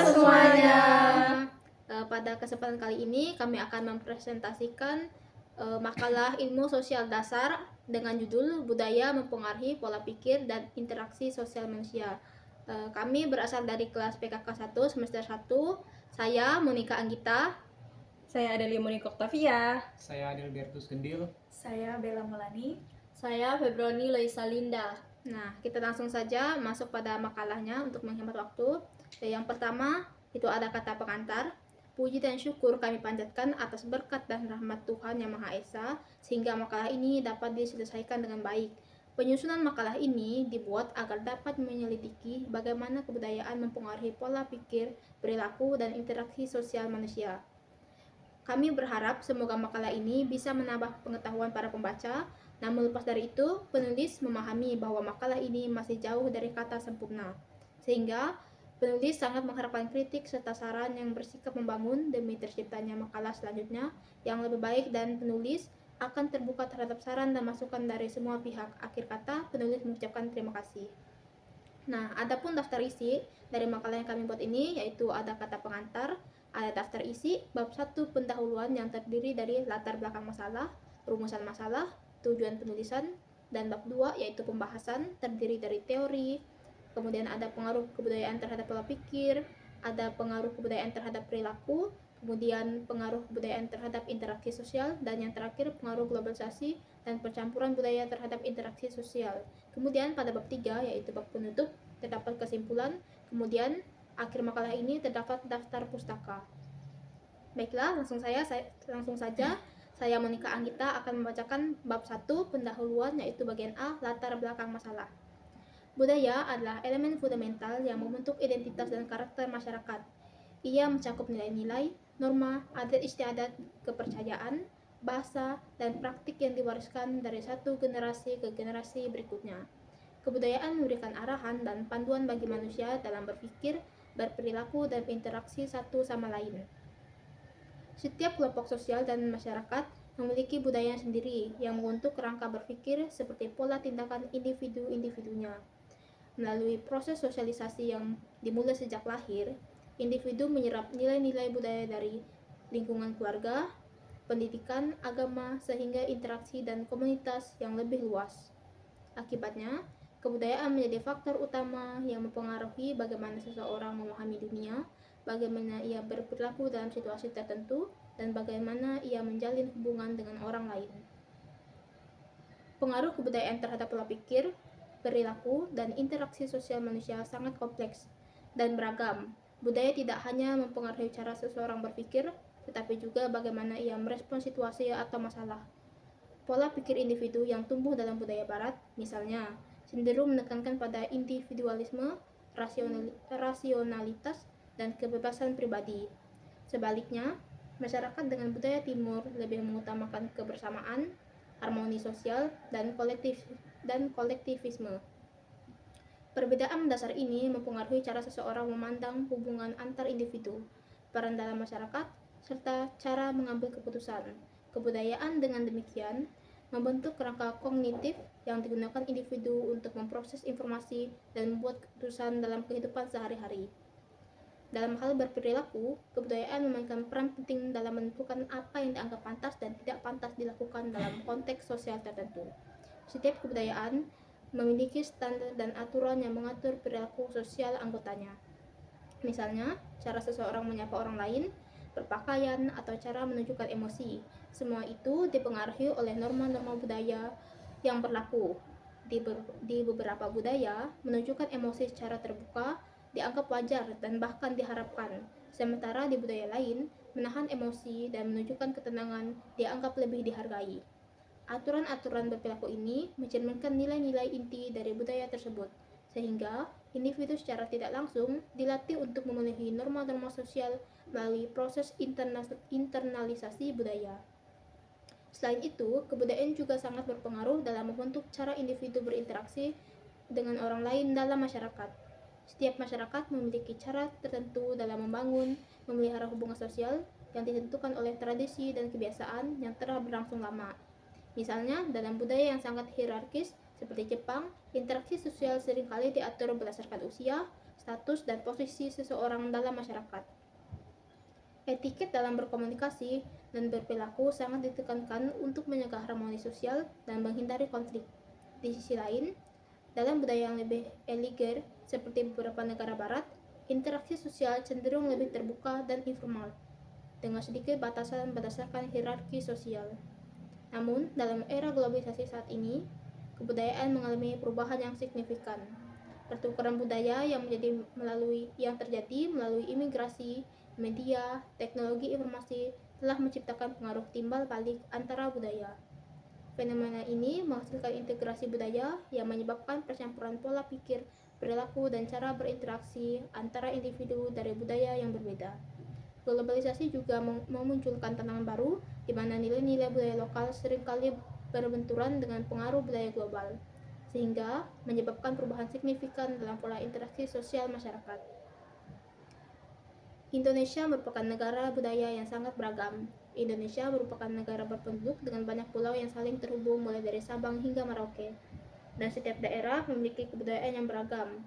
semuanya. Pada kesempatan kali ini kami akan mempresentasikan makalah ilmu sosial dasar dengan judul Budaya Mempengaruhi Pola Pikir dan Interaksi Sosial Manusia. Kami berasal dari kelas PKK 1 semester 1. Saya Monica Anggita. Saya Adelia Monika Octavia. Saya Adelbertus Gendil. Saya Bella Melani. Saya Febroni Loisa Linda. Nah, kita langsung saja masuk pada makalahnya untuk menghemat waktu. Yang pertama, itu ada kata pengantar. Puji dan syukur kami panjatkan atas berkat dan rahmat Tuhan Yang Maha Esa, sehingga makalah ini dapat diselesaikan dengan baik. Penyusunan makalah ini dibuat agar dapat menyelidiki bagaimana kebudayaan mempengaruhi pola pikir, perilaku, dan interaksi sosial manusia. Kami berharap semoga makalah ini bisa menambah pengetahuan para pembaca. Namun lepas dari itu, penulis memahami bahwa makalah ini masih jauh dari kata sempurna. Sehingga penulis sangat mengharapkan kritik serta saran yang bersikap membangun demi terciptanya makalah selanjutnya yang lebih baik, dan penulis akan terbuka terhadap saran dan masukan dari semua pihak. Akhir kata, penulis mengucapkan terima kasih. Nah, adapun daftar isi dari makalah yang kami buat ini yaitu ada kata pengantar, ada daftar isi bab 1 pendahuluan yang terdiri dari latar belakang masalah, rumusan masalah, tujuan penulisan, dan bab 2 yaitu pembahasan terdiri dari teori, kemudian ada pengaruh kebudayaan terhadap pola pikir, ada pengaruh kebudayaan terhadap perilaku, kemudian pengaruh kebudayaan terhadap interaksi sosial, dan yang terakhir pengaruh globalisasi dan percampuran budaya terhadap interaksi sosial. Kemudian pada bab 3 yaitu bab penutup terdapat kesimpulan, kemudian akhir makalah ini terdapat daftar pustaka. Baiklah, langsung saja saya Monica Anggita akan membacakan bab 1 pendahuluan yaitu bagian A, latar belakang masalah. Budaya adalah elemen fundamental yang membentuk identitas dan karakter masyarakat. Ia mencakup nilai-nilai, norma, adat istiadat, kepercayaan, bahasa, dan praktik yang diwariskan dari satu generasi ke generasi berikutnya. Kebudayaan memberikan arahan dan panduan bagi manusia dalam berpikir, berperilaku, dan berinteraksi satu sama lain. Setiap kelompok sosial dan masyarakat memiliki budaya sendiri yang membentuk kerangka berpikir seperti pola tindakan individu-individunya. Melalui proses sosialisasi yang dimulai sejak lahir, individu menyerap nilai-nilai budaya dari lingkungan keluarga, pendidikan, agama, sehingga interaksi dan komunitas yang lebih luas. Akibatnya, kebudayaan menjadi faktor utama yang mempengaruhi bagaimana seseorang memahami dunia, bagaimana ia berperilaku dalam situasi tertentu, dan bagaimana ia menjalin hubungan dengan orang lain. Pengaruh kebudayaan terhadap pola pikir, perilaku, dan interaksi sosial manusia sangat kompleks dan beragam. Budaya tidak hanya mempengaruhi cara seseorang berpikir, tetapi juga bagaimana ia merespons situasi atau masalah. Pola pikir individu yang tumbuh dalam budaya barat, misalnya, cenderung menekankan pada individualisme, rasionalitas, dan kebebasan pribadi. Sebaliknya, masyarakat dengan budaya timur lebih mengutamakan kebersamaan, harmoni sosial, dan kolektivisme. Perbedaan dasar ini mempengaruhi cara seseorang memandang hubungan antar individu, peran dalam masyarakat, serta cara mengambil keputusan. Kebudayaan dengan demikian membentuk kerangka kognitif yang digunakan individu untuk memproses informasi dan membuat keputusan dalam kehidupan sehari-hari. Dalam hal berperilaku, kebudayaan memainkan peran penting dalam menentukan apa yang dianggap pantas dan tidak pantas dilakukan dalam konteks sosial tertentu. Setiap kebudayaan memiliki standar dan aturan yang mengatur perilaku sosial anggotanya. Misalnya, cara seseorang menyapa orang lain, berpakaian, atau cara menunjukkan emosi. Semua itu dipengaruhi oleh norma-norma budaya yang berlaku. Di beberapa budaya, menunjukkan emosi secara terbuka dianggap wajar dan bahkan diharapkan. Sementara di budaya lain, menahan emosi dan menunjukkan ketenangan dianggap lebih dihargai. Aturan-aturan berperilaku ini mencerminkan nilai-nilai inti dari budaya tersebut, sehingga individu secara tidak langsung dilatih untuk memenuhi norma-norma sosial melalui proses internalisasi budaya. Selain itu, kebudayaan juga sangat berpengaruh dalam membentuk cara individu berinteraksi dengan orang lain dalam masyarakat. Setiap masyarakat memiliki cara tertentu dalam membangun, memelihara hubungan sosial yang ditentukan oleh tradisi dan kebiasaan yang telah berlangsung lama. Misalnya, dalam budaya yang sangat hierarkis seperti Jepang, interaksi sosial seringkali diatur berdasarkan usia, status, dan posisi seseorang dalam masyarakat. Etiket dalam berkomunikasi dan berperilaku sangat ditekankan untuk menjaga harmoni sosial dan menghindari konflik. Di sisi lain, dalam budaya yang lebih eliger, seperti beberapa negara barat, interaksi sosial cenderung lebih terbuka dan informal, dengan sedikit batasan berdasarkan hierarki sosial. Namun, dalam era globalisasi saat ini, kebudayaan mengalami perubahan yang signifikan. Pertukaran budaya yang terjadi melalui imigrasi, media, teknologi informasi telah menciptakan pengaruh timbal balik antara budaya. Fenomena ini menghasilkan integrasi budaya yang menyebabkan percampuran pola pikir, perilaku, dan cara berinteraksi antara individu dari budaya yang berbeda. Globalisasi juga memunculkan tantangan baru, di mana nilai-nilai budaya lokal seringkali berbenturan dengan pengaruh budaya global, sehingga menyebabkan perubahan signifikan dalam pola interaksi sosial masyarakat. Indonesia merupakan negara budaya yang sangat beragam. Indonesia merupakan negara berpenduduk dengan banyak pulau yang saling terhubung mulai dari Sabang hingga Merauke. Dan setiap daerah memiliki kebudayaan yang beragam.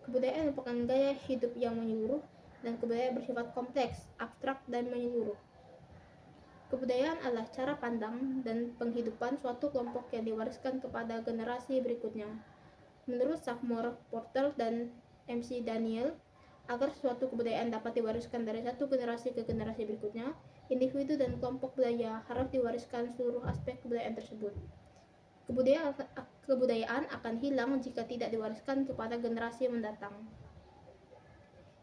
Kebudayaan merupakan gaya hidup yang menyeluruh, dan kebudayaan bersifat kompleks, abstrak, dan menyeluruh. Kebudayaan adalah cara pandang dan penghidupan suatu kelompok yang diwariskan kepada generasi berikutnya. Menurut Sackmore, Porter, dan MC Daniel, agar suatu kebudayaan dapat diwariskan dari satu generasi ke generasi berikutnya, individu dan kelompok budaya harus diwariskan seluruh aspek kebudayaan tersebut. Kebudayaan akan hilang jika tidak diwariskan kepada generasi mendatang.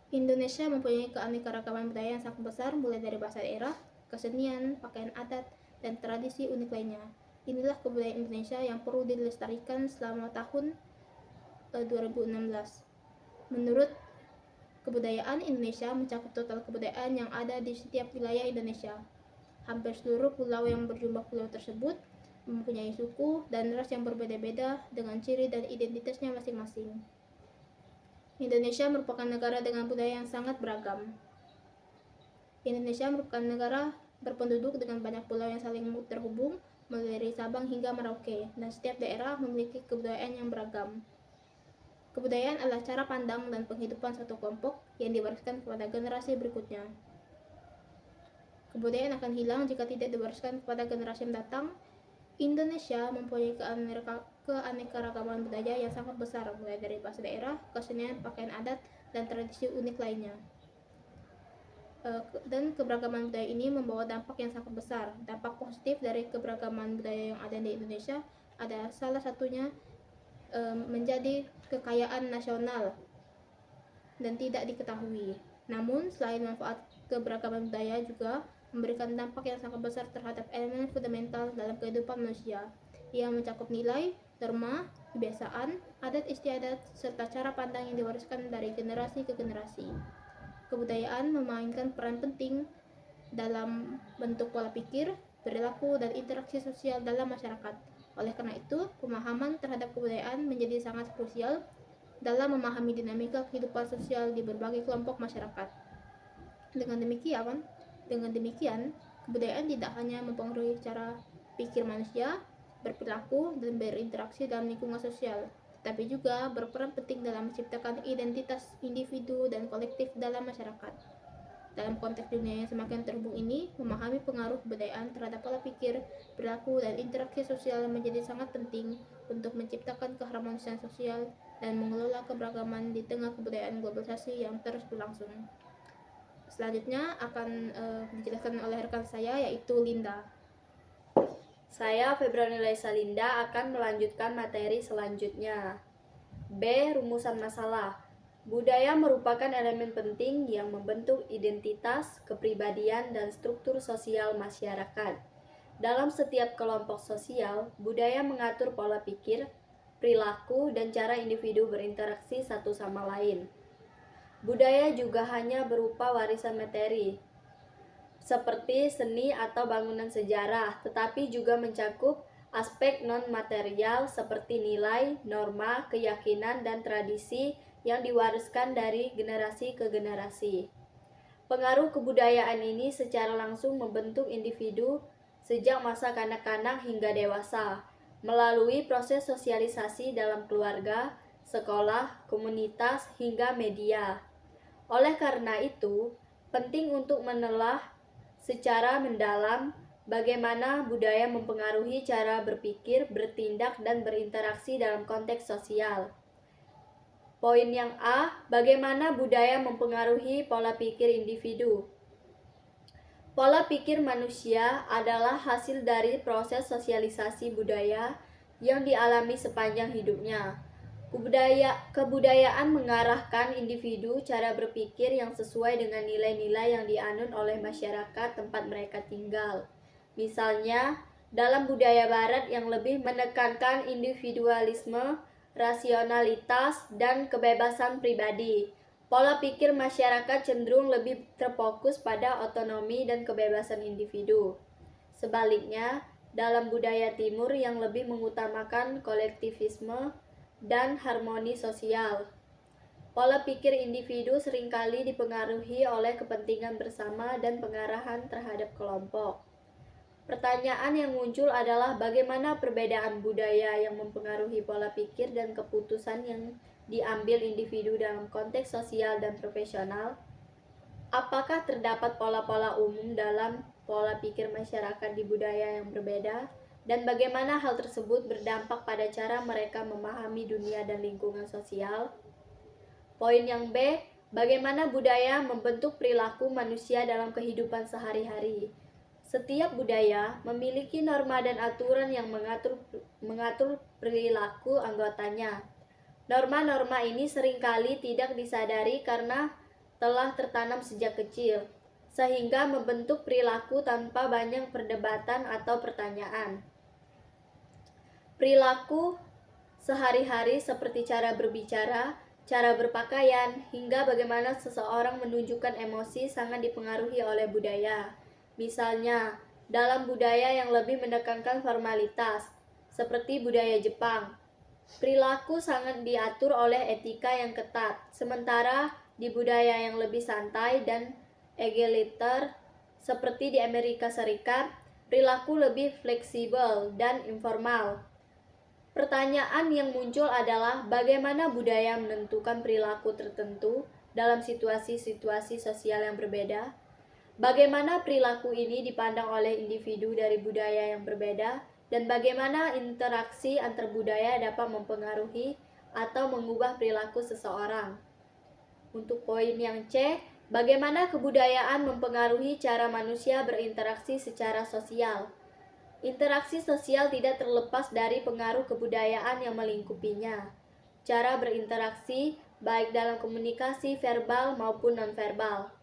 Indonesia mempunyai keanekaragaman budaya yang sangat besar, mulai dari bahasa daerah, kesenian, pakaian adat, dan tradisi unik lainnya. Inilah kebudayaan Indonesia yang perlu dilestarikan selama tahun 2016. Menurut Kebudayaan Indonesia mencakup total kebudayaan yang ada di setiap wilayah Indonesia. Hampir seluruh pulau yang berjumlah pulau tersebut mempunyai suku dan ras yang berbeda-beda dengan ciri dan identitasnya masing-masing. Indonesia merupakan negara dengan budaya yang sangat beragam. Indonesia merupakan negara berpenduduk dengan banyak pulau yang saling terhubung mulai dari Sabang hingga Merauke, dan setiap daerah memiliki kebudayaan yang beragam. Kebudayaan adalah cara pandang dan penghidupan suatu kelompok yang diwariskan kepada generasi berikutnya. Kebudayaan akan hilang jika tidak diwariskan kepada generasi mendatang. Indonesia mempunyai keanekaragaman budaya yang sangat besar, mulai dari bahasa daerah, kesenian, pakaian adat, dan tradisi unik lainnya. Dan keberagaman budaya ini membawa dampak yang sangat besar. Dampak positif dari keberagaman budaya yang ada di Indonesia ada salah satunya menjadi kekayaan nasional dan tidak diketahui. Namun, selain manfaat, keberagaman budaya juga memberikan dampak yang sangat besar terhadap elemen fundamental dalam kehidupan manusia, yang mencakup nilai, norma, kebiasaan, adat istiadat, serta cara pandang yang diwariskan dari generasi ke generasi. Kebudayaan memainkan peran penting dalam bentuk pola pikir, perilaku, dan interaksi sosial dalam masyarakat. Oleh karena itu, pemahaman terhadap kebudayaan menjadi sangat krusial dalam memahami dinamika kehidupan sosial di berbagai kelompok masyarakat. Dengan demikian, kebudayaan tidak hanya mempengaruhi cara pikir manusia, berperilaku, dan berinteraksi dalam lingkungan sosial, tetapi juga berperan penting dalam menciptakan identitas individu dan kolektif dalam masyarakat. Dalam konteks dunia yang semakin terhubung ini, memahami pengaruh kebudayaan terhadap pola pikir, perilaku, dan interaksi sosial menjadi sangat penting untuk menciptakan keharmonisan sosial dan mengelola keberagaman di tengah kebudayaan globalisasi yang terus berlangsung. Selanjutnya akan dijelaskan oleh rekan saya, yaitu Linda. Saya Febroni Laisa Linda akan melanjutkan materi selanjutnya. B. Rumusan masalah. Budaya merupakan elemen penting yang membentuk identitas, kepribadian, dan struktur sosial masyarakat. Dalam setiap kelompok sosial, budaya mengatur pola pikir, perilaku, dan cara individu berinteraksi satu sama lain. Budaya juga hanya berupa warisan materi, seperti seni atau bangunan sejarah, tetapi juga mencakup aspek non-material seperti nilai, norma, keyakinan, dan tradisi yang diwariskan dari generasi ke generasi. Pengaruh kebudayaan ini secara langsung membentuk individu sejak masa kanak-kanak hingga dewasa, melalui proses sosialisasi dalam keluarga, sekolah, komunitas, hingga media. Oleh karena itu, penting untuk menelah secara mendalam bagaimana budaya mempengaruhi cara berpikir, bertindak, dan berinteraksi dalam konteks sosial. Poin yang A, bagaimana budaya mempengaruhi pola pikir individu. Pola pikir manusia adalah hasil dari proses sosialisasi budaya yang dialami sepanjang hidupnya. Kebudayaan mengarahkan individu cara berpikir yang sesuai dengan nilai-nilai yang dianut oleh masyarakat tempat mereka tinggal. Misalnya, dalam budaya barat yang lebih menekankan individualisme, rasionalitas, dan kebebasan pribadi, pola pikir masyarakat cenderung lebih terfokus pada otonomi dan kebebasan individu. Sebaliknya, dalam budaya timur yang lebih mengutamakan kolektivisme dan harmoni sosial, pola pikir individu seringkali dipengaruhi oleh kepentingan bersama dan pengarahan terhadap kelompok. Pertanyaan yang muncul adalah bagaimana perbedaan budaya yang mempengaruhi pola pikir dan keputusan yang diambil individu dalam konteks sosial dan profesional. Apakah terdapat pola-pola umum dalam pola pikir masyarakat di budaya yang berbeda? Dan bagaimana hal tersebut berdampak pada cara mereka memahami dunia dan lingkungan sosial? Poin yang B, bagaimana budaya membentuk perilaku manusia dalam kehidupan sehari-hari? Setiap budaya memiliki norma dan aturan yang mengatur perilaku anggotanya. Norma-norma ini seringkali tidak disadari karena telah tertanam sejak kecil, sehingga membentuk perilaku tanpa banyak perdebatan atau pertanyaan. Perilaku sehari-hari seperti cara berbicara, cara berpakaian, hingga bagaimana seseorang menunjukkan emosi sangat dipengaruhi oleh budaya. Misalnya, dalam budaya yang lebih menekankan formalitas, seperti budaya Jepang, perilaku sangat diatur oleh etika yang ketat, sementara di budaya yang lebih santai dan egaliter, seperti di Amerika Serikat, perilaku lebih fleksibel dan informal. Pertanyaan yang muncul adalah bagaimana budaya menentukan perilaku tertentu dalam situasi-situasi sosial yang berbeda. Bagaimana perilaku ini dipandang oleh individu dari budaya yang berbeda, dan bagaimana interaksi antar budaya dapat mempengaruhi atau mengubah perilaku seseorang. Untuk poin yang C, bagaimana kebudayaan mempengaruhi cara manusia berinteraksi secara sosial. Interaksi sosial tidak terlepas dari pengaruh kebudayaan yang melingkupinya. Cara berinteraksi, baik dalam komunikasi verbal maupun nonverbal,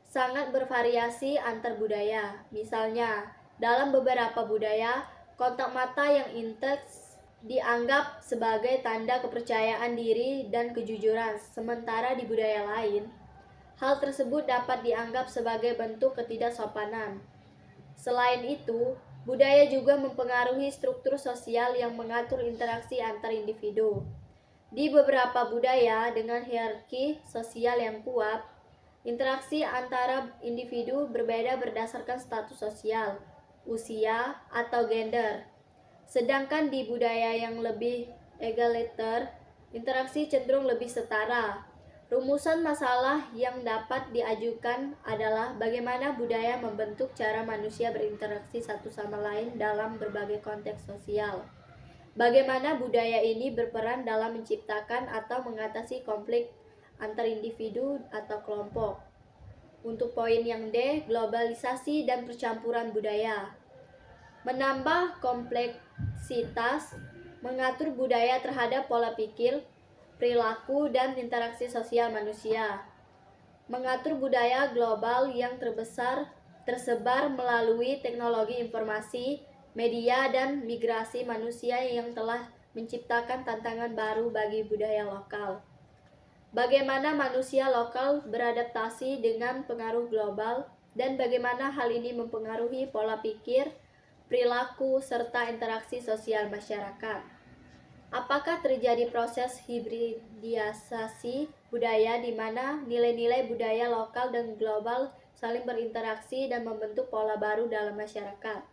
sangat bervariasi antar budaya. Misalnya, dalam beberapa budaya, kontak mata yang intens dianggap sebagai tanda kepercayaan diri dan kejujuran, sementara di budaya lain, hal tersebut dapat dianggap sebagai bentuk ketidaksopanan. Selain itu, budaya juga mempengaruhi struktur sosial yang mengatur interaksi antar individu. Di beberapa budaya dengan hierarki sosial yang kuat, interaksi antara individu berbeda berdasarkan status sosial, usia, atau gender. Sedangkan di budaya yang lebih egaliter, interaksi cenderung lebih setara. Rumusan masalah yang dapat diajukan adalah bagaimana budaya membentuk cara manusia berinteraksi satu sama lain dalam berbagai konteks sosial. Bagaimana budaya ini berperan dalam menciptakan atau mengatasi konflik antar individu atau kelompok. Untuk poin yang D, globalisasi dan percampuran budaya. Menambah kompleksitas, mengatur budaya terhadap pola pikir, perilaku, dan interaksi sosial manusia. Mengatur budaya global yang tersebar melalui teknologi informasi, media, dan migrasi manusia yang telah menciptakan tantangan baru bagi budaya lokal. Bagaimana manusia lokal beradaptasi dengan pengaruh global, dan bagaimana hal ini mempengaruhi pola pikir, perilaku, serta interaksi sosial masyarakat. Apakah terjadi proses hibridisasi budaya di mana nilai-nilai budaya lokal dan global saling berinteraksi dan membentuk pola baru dalam masyarakat?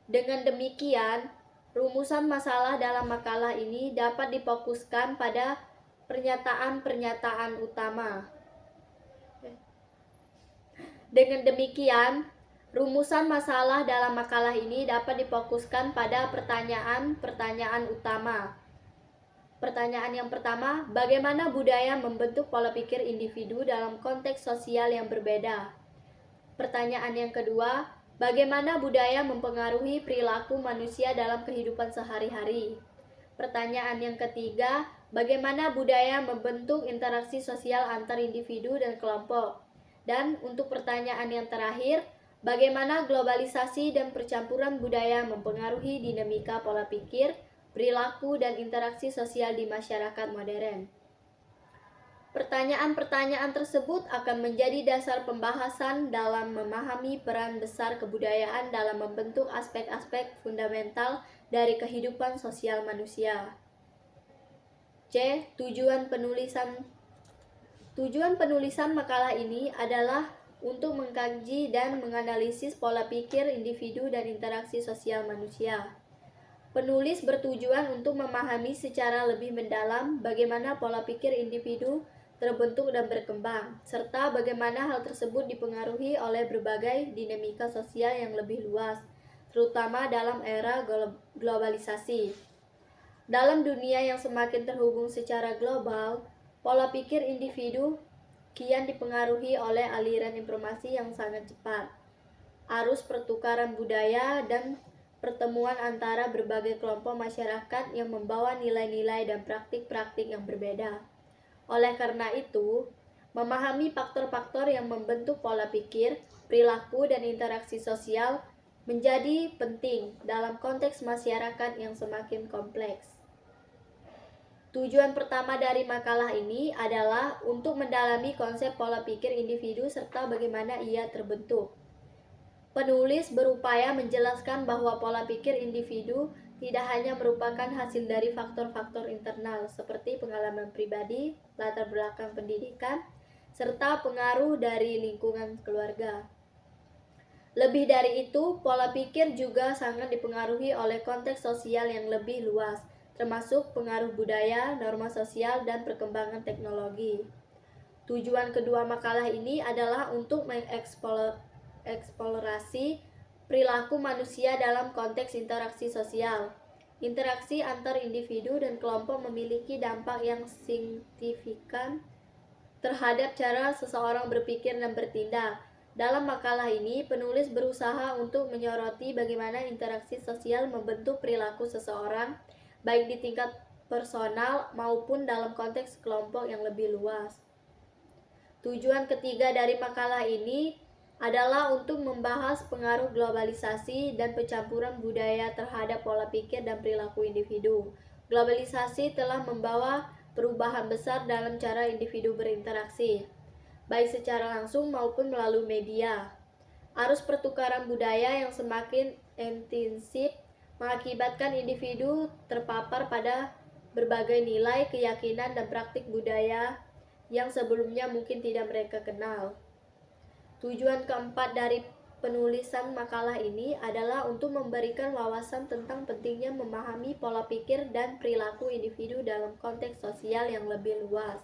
Dengan demikian, Rumusan masalah dalam makalah ini dapat difokuskan pada pernyataan-pernyataan utama. Dengan demikian, rumusan masalah dalam makalah ini dapat difokuskan pada pertanyaan-pertanyaan utama. Pertanyaan yang pertama, bagaimana budaya membentuk pola pikir individu dalam konteks sosial yang berbeda? Pertanyaan yang kedua, bagaimana budaya mempengaruhi perilaku manusia dalam kehidupan sehari-hari? Pertanyaan yang ketiga, bagaimana budaya membentuk interaksi sosial antar individu dan kelompok? Dan untuk pertanyaan yang terakhir, bagaimana globalisasi dan percampuran budaya mempengaruhi dinamika pola pikir, perilaku, dan interaksi sosial di masyarakat modern? Pertanyaan-pertanyaan tersebut akan menjadi dasar pembahasan dalam memahami peran besar kebudayaan dalam membentuk aspek-aspek fundamental dari kehidupan sosial manusia. C. Tujuan penulisan makalah ini adalah untuk mengkaji dan menganalisis pola pikir individu dan interaksi sosial manusia. Penulis bertujuan untuk memahami secara lebih mendalam bagaimana pola pikir individu terbentuk dan berkembang, serta bagaimana hal tersebut dipengaruhi oleh berbagai dinamika sosial yang lebih luas, terutama dalam era globalisasi. Dalam dunia yang semakin terhubung secara global, pola pikir individu kian dipengaruhi oleh aliran informasi yang sangat cepat, arus pertukaran budaya, dan pertemuan antara berbagai kelompok masyarakat yang membawa nilai-nilai dan praktik-praktik yang berbeda. Oleh karena itu, memahami faktor-faktor yang membentuk pola pikir, perilaku, dan interaksi sosial menjadi penting dalam konteks masyarakat yang semakin kompleks. Tujuan pertama dari makalah ini adalah untuk mendalami konsep pola pikir individu serta bagaimana ia terbentuk. Penulis berupaya menjelaskan bahwa pola pikir individu tidak hanya merupakan hasil dari faktor-faktor internal seperti pengalaman pribadi, latar belakang pendidikan, serta pengaruh dari lingkungan keluarga. Lebih dari itu, pola pikir juga sangat dipengaruhi oleh konteks sosial yang lebih luas, termasuk pengaruh budaya, norma sosial, dan perkembangan teknologi. Tujuan kedua makalah ini adalah untuk mengeksplorasi perilaku manusia dalam konteks interaksi sosial. Interaksi antar individu dan kelompok memiliki dampak yang signifikan terhadap cara seseorang berpikir dan bertindak. Dalam makalah ini, penulis berusaha untuk menyoroti bagaimana interaksi sosial membentuk perilaku seseorang, baik di tingkat personal maupun dalam konteks kelompok yang lebih luas. Tujuan ketiga dari makalah ini adalah untuk membahas pengaruh globalisasi dan pencampuran budaya terhadap pola pikir dan perilaku individu. Globalisasi telah membawa perubahan besar dalam cara individu berinteraksi, baik secara langsung maupun melalui media. Arus pertukaran budaya yang semakin intensif mengakibatkan individu terpapar pada berbagai nilai, keyakinan, dan praktik budaya yang sebelumnya mungkin tidak mereka kenal. Tujuan keempat dari penulisan makalah ini adalah untuk memberikan wawasan tentang pentingnya memahami pola pikir dan perilaku individu dalam konteks sosial yang lebih luas,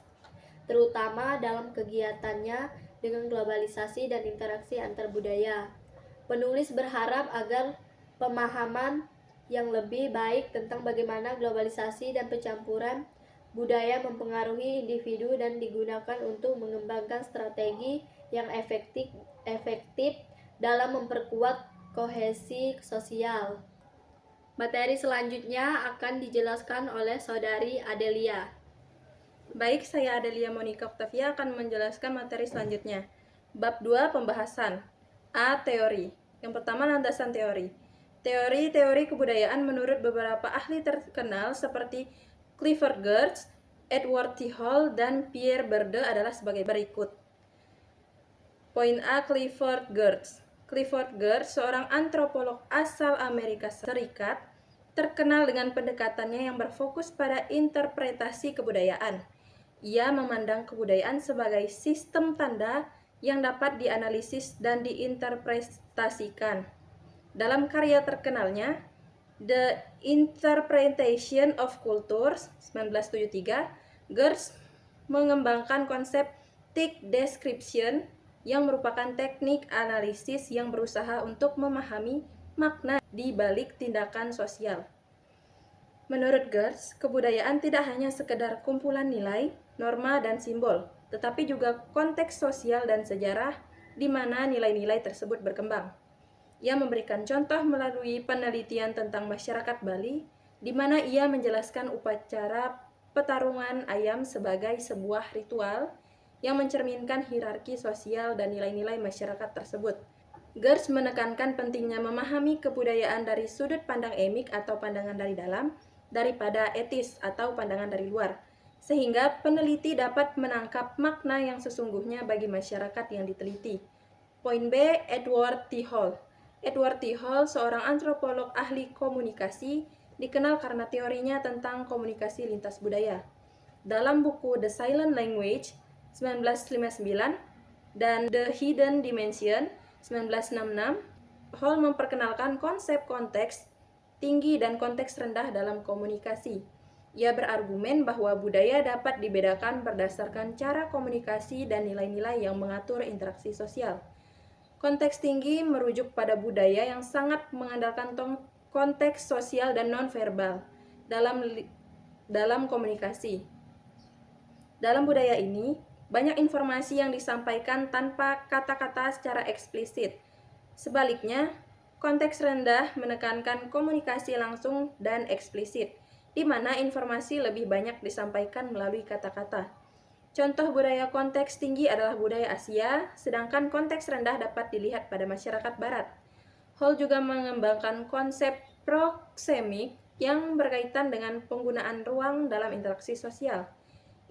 terutama dalam kegiatannya dengan globalisasi dan interaksi antar budaya. Penulis berharap agar pemahaman yang lebih baik tentang bagaimana globalisasi dan pencampuran budaya mempengaruhi individu dan digunakan untuk mengembangkan strategi yang efektif dalam memperkuat kohesi sosial. Materi selanjutnya akan dijelaskan oleh Saudari Adelia. Baik, saya Adelia Monica Octavia akan menjelaskan materi selanjutnya. Bab 2, pembahasan. A. Teori. Yang pertama, landasan teori. Teori-teori kebudayaan menurut beberapa ahli terkenal seperti Clifford Geertz, Edward T. Hall, dan Pierre Bourdieu adalah sebagai berikut. Poin A. Clifford Geertz. Clifford Geertz, seorang antropolog asal Amerika Serikat, terkenal dengan pendekatannya yang berfokus pada interpretasi kebudayaan. Ia memandang kebudayaan sebagai sistem tanda yang dapat dianalisis dan diinterpretasikan. Dalam karya terkenalnya, The Interpretation of Cultures 1973, Geertz mengembangkan konsep thick description yang merupakan teknik analisis yang berusaha untuk memahami makna di balik tindakan sosial. Menurut Geertz, kebudayaan tidak hanya sekedar kumpulan nilai, norma, dan simbol, tetapi juga konteks sosial dan sejarah di mana nilai-nilai tersebut berkembang. Ia memberikan contoh melalui penelitian tentang masyarakat Bali, di mana ia menjelaskan upacara pertarungan ayam sebagai sebuah ritual yang mencerminkan hierarki sosial dan nilai-nilai masyarakat tersebut. Geertz menekankan pentingnya memahami kebudayaan dari sudut pandang emik atau pandangan dari dalam, daripada etis atau pandangan dari luar, sehingga peneliti dapat menangkap makna yang sesungguhnya bagi masyarakat yang diteliti. Poin B. Edward T. Hall. Edward T. Hall, seorang antropolog ahli komunikasi, dikenal karena teorinya tentang komunikasi lintas budaya. Dalam buku The Silent Language 1959 dan The Hidden Dimension 1966, Hall memperkenalkan konsep konteks tinggi dan konteks rendah dalam komunikasi. Ia berargumen bahwa budaya dapat dibedakan berdasarkan cara komunikasi dan nilai-nilai yang mengatur interaksi sosial. Konteks tinggi merujuk pada budaya yang sangat mengandalkan konteks sosial dan nonverbal dalam komunikasi. Dalam budaya ini, banyak informasi yang disampaikan tanpa kata-kata secara eksplisit. Sebaliknya, konteks rendah menekankan komunikasi langsung dan eksplisit, di mana informasi lebih banyak disampaikan melalui kata-kata. Contoh budaya konteks tinggi adalah budaya Asia, sedangkan konteks rendah dapat dilihat pada masyarakat Barat. Hall juga mengembangkan konsep proksemik yang berkaitan dengan penggunaan ruang dalam interaksi sosial.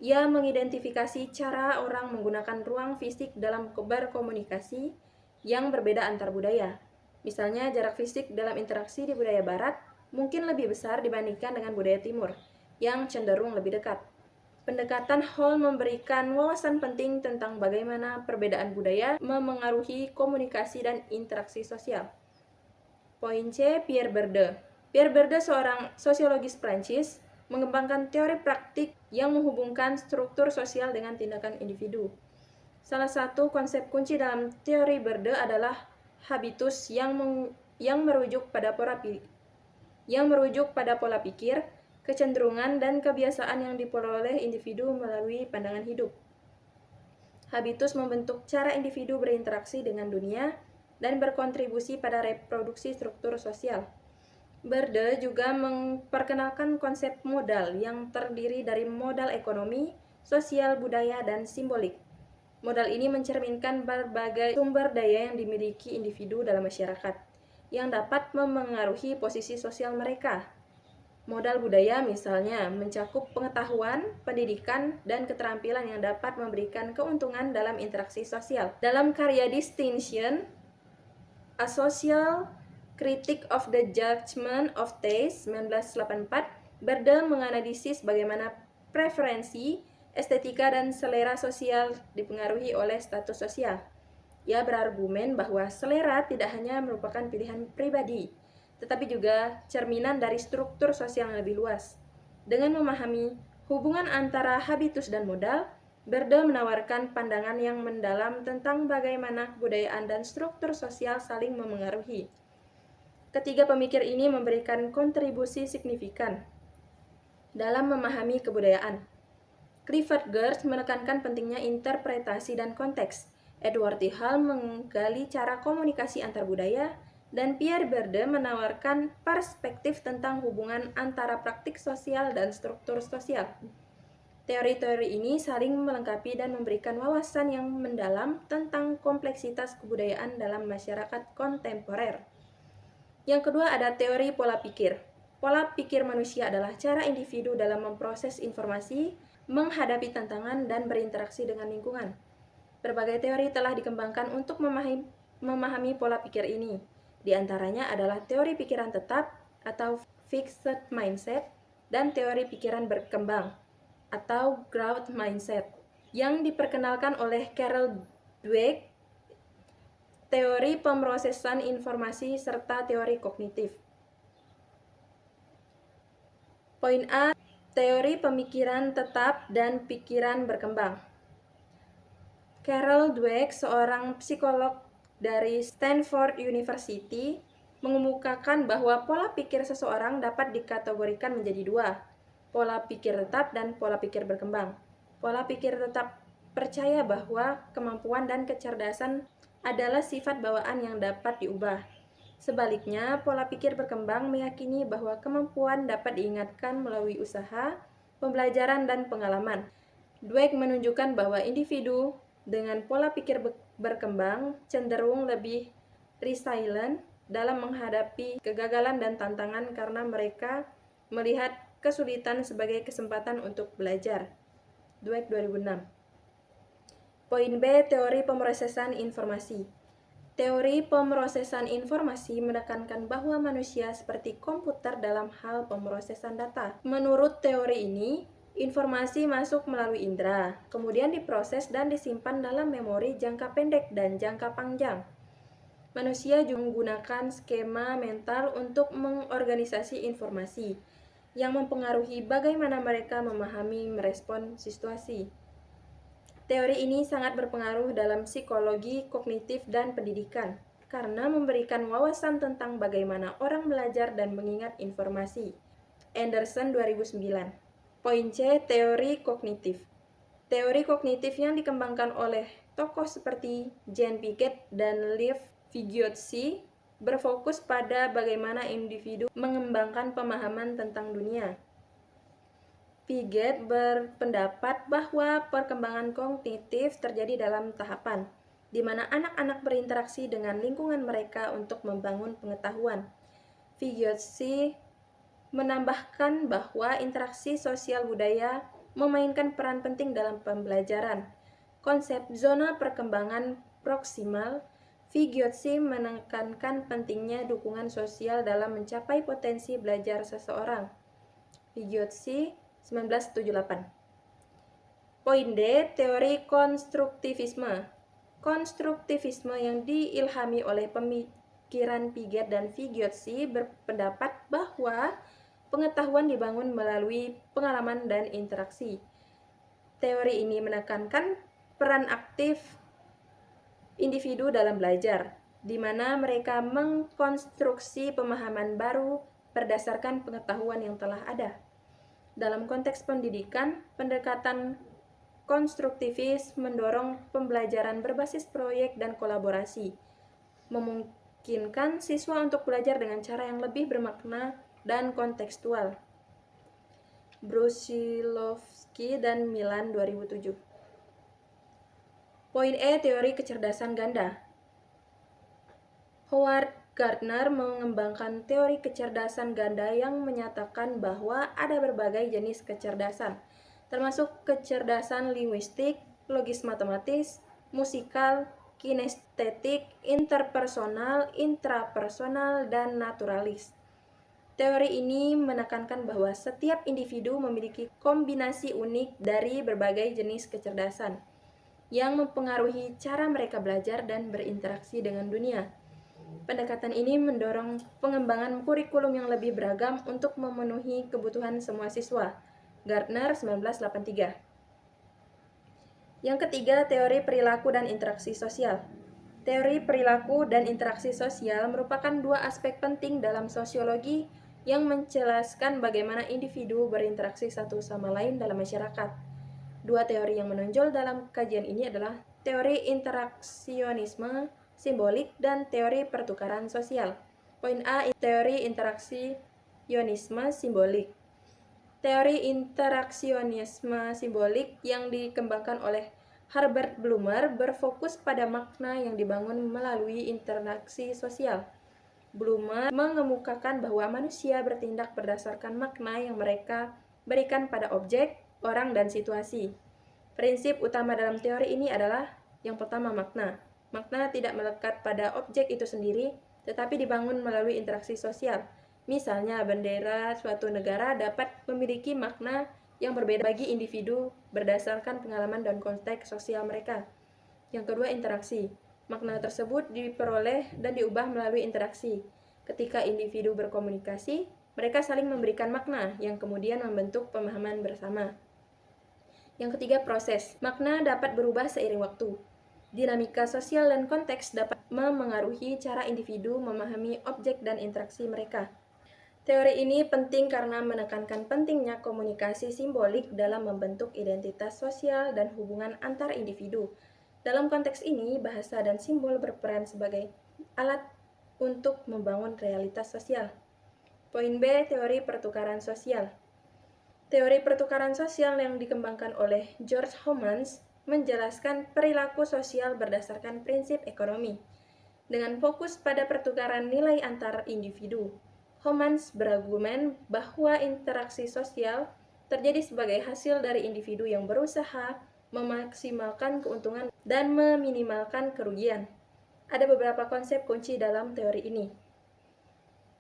Ia mengidentifikasi cara orang menggunakan ruang fisik dalam berkomunikasi yang berbeda antar budaya. Misalnya, jarak fisik dalam interaksi di budaya Barat mungkin lebih besar dibandingkan dengan budaya Timur, yang cenderung lebih dekat. Pendekatan Hall memberikan wawasan penting tentang bagaimana perbedaan budaya memengaruhi komunikasi dan interaksi sosial. Poin C. Pierre Bourdieu. Pierre Bourdieu, seorang sosiologis Prancis, mengembangkan teori praktik yang menghubungkan struktur sosial dengan tindakan individu. Salah satu konsep kunci dalam teori Bourdieu adalah habitus yang merujuk pada pola pikir, kecenderungan, dan kebiasaan yang diperoleh individu melalui pandangan hidup. Habitus membentuk cara individu berinteraksi dengan dunia dan berkontribusi pada reproduksi struktur sosial. Bourdieu juga memperkenalkan konsep modal yang terdiri dari modal ekonomi, sosial, budaya, dan simbolik. Modal ini mencerminkan berbagai sumber daya yang dimiliki individu dalam masyarakat, yang dapat memengaruhi posisi sosial mereka. Modal budaya misalnya mencakup pengetahuan, pendidikan, dan keterampilan yang dapat memberikan keuntungan dalam interaksi sosial. Dalam karya Distinction, A Social Critique of the Judgment of Taste 1984, Bourdieu menganalisis bagaimana preferensi, estetika, dan selera sosial dipengaruhi oleh status sosial. Ia berargumen bahwa selera tidak hanya merupakan pilihan pribadi, tetapi juga cerminan dari struktur sosial yang lebih luas. Dengan memahami hubungan antara habitus dan modal, Bourdieu menawarkan pandangan yang mendalam tentang bagaimana kebudayaan dan struktur sosial saling memengaruhi. Ketiga pemikir ini memberikan kontribusi signifikan dalam memahami kebudayaan. Clifford Geertz menekankan pentingnya interpretasi dan konteks. Edward T. Hall menggali cara komunikasi antar budaya, dan Pierre Bourdieu menawarkan perspektif tentang hubungan antara praktik sosial dan struktur sosial. Teori-teori ini saling melengkapi dan memberikan wawasan yang mendalam tentang kompleksitas kebudayaan dalam masyarakat kontemporer. Yang kedua ada teori pola pikir. Pola pikir manusia adalah cara individu dalam memproses informasi, menghadapi tantangan, dan berinteraksi dengan lingkungan. Berbagai teori telah dikembangkan untuk memahami pola pikir ini. Di antaranya adalah teori pikiran tetap atau fixed mindset dan teori pikiran berkembang atau growth mindset yang diperkenalkan oleh Carol Dweck, teori pemrosesan informasi serta teori kognitif. Poin A, teori pemikiran tetap dan pikiran berkembang. Carol Dweck, seorang psikolog dari Stanford University, mengemukakan bahwa pola pikir seseorang dapat dikategorikan menjadi dua, pola pikir tetap dan pola pikir berkembang. Pola pikir tetap percaya bahwa kemampuan dan kecerdasan adalah sifat bawaan yang dapat diubah. Sebaliknya, pola pikir berkembang meyakini bahwa kemampuan dapat diingatkan melalui usaha, pembelajaran, dan pengalaman. Dweck menunjukkan bahwa individu dengan pola pikir berkembang cenderung lebih resilient dalam menghadapi kegagalan dan tantangan karena mereka melihat kesulitan sebagai kesempatan untuk belajar. Dweck 2006. Poin B, teori pemrosesan informasi. Teori pemrosesan informasi menekankan bahwa manusia seperti komputer dalam hal pemrosesan data. Menurut teori ini, informasi masuk melalui indera, kemudian diproses dan disimpan dalam memori jangka pendek dan jangka panjang. Manusia juga menggunakan skema mental untuk mengorganisasi informasi, yang mempengaruhi bagaimana mereka memahami merespon situasi. Teori ini sangat berpengaruh dalam psikologi kognitif dan pendidikan, karena memberikan wawasan tentang bagaimana orang belajar dan mengingat informasi. Anderson 2009. Poin C, teori kognitif. Teori kognitif yang dikembangkan oleh tokoh seperti Jean Piaget dan Lev Vygotsky berfokus pada bagaimana individu mengembangkan pemahaman tentang dunia. Piaget berpendapat bahwa perkembangan kognitif terjadi dalam tahapan, di mana anak-anak berinteraksi dengan lingkungan mereka untuk membangun pengetahuan. Vygotsky menambahkan bahwa interaksi sosial budaya memainkan peran penting dalam pembelajaran. Konsep zona perkembangan proksimal, Vygotsky menekankan pentingnya dukungan sosial dalam mencapai potensi belajar seseorang. Vygotsky 1978. Poin D, teori konstruktivisme. Konstruktivisme yang diilhami oleh pemikiran Piaget dan Vygotsky berpendapat bahwa pengetahuan dibangun melalui pengalaman dan interaksi. Teori ini menekankan peran aktif individu dalam belajar, di mana mereka mengkonstruksi pemahaman baru berdasarkan pengetahuan yang telah ada. Dalam konteks pendidikan, pendekatan konstruktivis mendorong pembelajaran berbasis proyek dan kolaborasi, memungkinkan siswa untuk belajar dengan cara yang lebih bermakna dan kontekstual. Brusilovsky dan Milan 2007. Poin E, teori kecerdasan ganda. Howard Gardner mengembangkan teori kecerdasan ganda yang menyatakan bahwa ada berbagai jenis kecerdasan, termasuk kecerdasan linguistik, logis matematis, musikal, kinestetik, interpersonal, intrapersonal, dan naturalis. Teori ini menekankan bahwa setiap individu memiliki kombinasi unik dari berbagai jenis kecerdasan yang mempengaruhi cara mereka belajar dan berinteraksi dengan dunia. Pendekatan ini mendorong pengembangan kurikulum yang lebih beragam untuk memenuhi kebutuhan semua siswa. Gardner 1983. Yang ketiga, teori perilaku dan interaksi sosial. Teori perilaku dan interaksi sosial merupakan dua aspek penting dalam sosiologi yang menjelaskan bagaimana individu berinteraksi satu sama lain dalam masyarakat. Dua teori yang menonjol dalam kajian ini adalah teori interaksionisme simbolik dan teori pertukaran sosial. Poin A, teori interaksionisme simbolik. Teori interaksionisme simbolik yang dikembangkan oleh Herbert Blumer berfokus pada makna yang dibangun melalui interaksi sosial. Blumer mengemukakan bahwa manusia bertindak berdasarkan makna yang mereka berikan pada objek, orang, dan situasi. Prinsip utama dalam teori ini adalah yang pertama, makna. Makna tidak melekat pada objek itu sendiri, tetapi dibangun melalui interaksi sosial. Misalnya, bendera suatu negara dapat memiliki makna yang berbeda bagi individu berdasarkan pengalaman dan konteks sosial mereka. Yang kedua, interaksi. Makna tersebut diperoleh dan diubah melalui interaksi. Ketika individu berkomunikasi, Mereka saling memberikan makna yang kemudian membentuk pemahaman bersama. Yang ketiga, proses. Makna dapat berubah seiring waktu. Dinamika sosial dan konteks dapat memengaruhi cara individu memahami objek dan interaksi mereka. Teori ini penting karena menekankan pentingnya komunikasi simbolik dalam membentuk identitas sosial dan hubungan antar individu. Dalam konteks ini, bahasa dan simbol berperan sebagai alat untuk membangun realitas sosial. Poin B, teori pertukaran sosial. Teori pertukaran sosial yang dikembangkan oleh George Homans menjelaskan perilaku sosial berdasarkan prinsip ekonomi. Dengan fokus pada pertukaran nilai antar individu, Homans berargumen bahwa interaksi sosial terjadi sebagai hasil dari individu yang berusaha memaksimalkan keuntungan dan meminimalkan kerugian. Ada beberapa konsep kunci dalam teori ini.